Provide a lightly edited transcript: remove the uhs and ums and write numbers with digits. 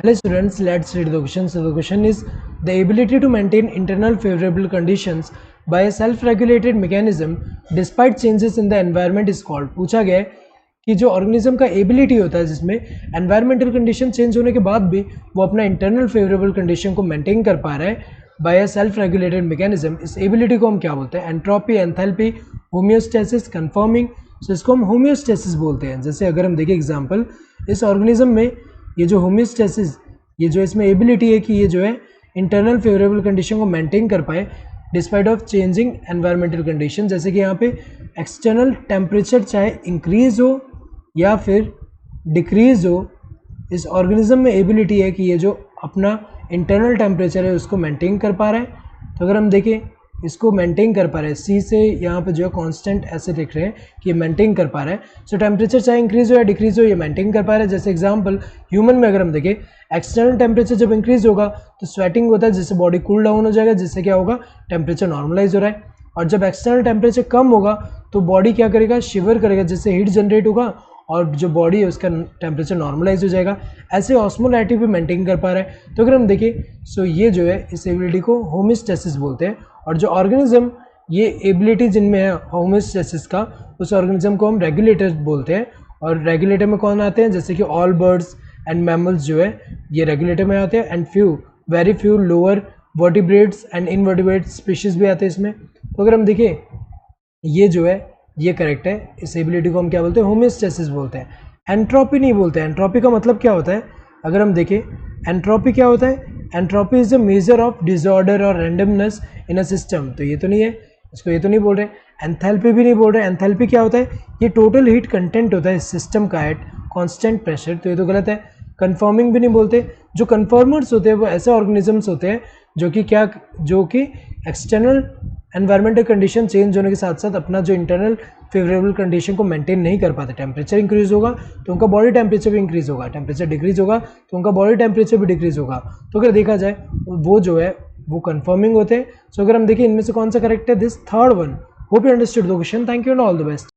Hello students, let's read the question. So the question is, the ability to maintain internal favorable conditions by a self-regulated mechanism despite changes in the environment is called. पूछा गया है कि जो organism का ability होता है जिसमें environmental condition change होने के बाद भी वो अपना इंटरनल फेवरेबल कंडीशन को मेंटेन कर पा रहा है by a self regulated mechanism, इस एबिलिटी को हम क्या बोलते हैं? Entropy, enthalpy, homeostasis, conforming. So इसको हम होम्योस्टेसिस बोलते हैं। जैसे अगर हम देखें एग्जांपल, इस ऑर्गेनिज्म में ये जो होम्योस्टेसिस, ये जो इसमें एबिलिटी है कि ये जो है इंटरनल फेवरेबल कंडीशन को मेंटेन कर पाए despite of changing environmental condition. जैसे कि यहाँ पे एक्सटर्नल टेम्परेचर चाहे इंक्रीज हो या फिर डिक्रीज हो, इस ऑर्गेनिज्म में एबिलिटी है कि ये जो अपना इंटरनल टेम्परेचर है उसको मेंटेन कर पा रहा है। तो अगर हम देखें इसको मेंटेन कर पा रहे हैं, सी से यहाँ पे जो है कांस्टेंट ऐसे लिख रहे हैं कि ये मेंटेन कर पा रहा है। सो टेम्परेचर चाहे इंक्रीज हो या डिक्रीज हो, ये मेंटेन कर पा रहा है। जैसे एग्जांपल ह्यूमन में अगर हम देखें, एक्सटर्नल टेम्परेचर जब इंक्रीज होगा तो स्वेटिंग होता है, जिससे बॉडी कूल डाउन हो जाएगा, जिससे क्या होगा, टेम्परेचर नॉर्मलाइज हो रहा है। और जब एक्सटर्नल टेम्परेचर कम होगा तो बॉडी क्या करेगा, शिवर करेगा, जिससे हीट जनरेट होगा और जो बॉडी है उसका टेम्परेचर नॉर्मलाइज हो जाएगा। ऐसे ऑस्मोलैरिटी भी मेंटेन कर पा रहा है। तो अगर हम देखें, सो ये जो है इस एबिलिटी को होम्योस्टेसिस बोलते हैं। और जो ऑर्गेनिज्म ये एबिलिटी जिनमें है होम्योस्टेसिस का, उस ऑर्गेनिज्म को हम रेगुलेटर बोलते हैं। और रेगुलेटर में कौन आते हैं? जैसे कि ऑल बर्ड्स एंड मैमल्स जो है ये रेगुलेटर में आते हैं, and few, very few lower vertebrates and invertebrate species भी आते हैं इसमें। तो अगर हम देखें, ये जो है ये करेक्ट है। इस एबिलिटी को हम क्या बोलते हैं? होम्योस्टेसिस बोलते हैं। एंट्रोपी नहीं बोलते हैं। एंट्रोपी का मतलब क्या होता है? अगर हम देखें, एंट्रोपी क्या होता है? Entropy is the measure of disorder और रैंडमनेस इन अ सिस्टम। तो ये तो नहीं है, इसको ये तो नहीं बोल रहे। एंथैल्पी भी नहीं बोल रहे। एंथैल्पी क्या होता है? ये टोटल हीट कंटेंट होता है सिस्टम का एट कांस्टेंट प्रेशर। तो ये तो गलत है। कन्फर्मिंग भी नहीं बोलते। जो कन्फर्मर्स होते हैं वो ऐसे ऑर्गेनिजम्स होते हैं जो कि एक्सटर्नल एनवायरमेंटल कंडीशन चेंज होने के साथ साथ अपना जो इंटरनल फेवरेबल कंडीशन को मेंटेन नहीं कर पाते। टेम्परेचर इंक्रीज होगा तो उनका बॉडी टेम्परेचर भी इंक्रीज होगा, टेम्परेचर डिक्रीज होगा तो उनका बॉडी टेम्परेचर भी डिक्रीज होगा। तो अगर देखा जाए वो जो है वो कन्फर्मिंग होते हैं। सो अगर हम देखें इनमें से कौन सा करेक्ट है, this third one. Hope you understood the question. Thank you and all the best.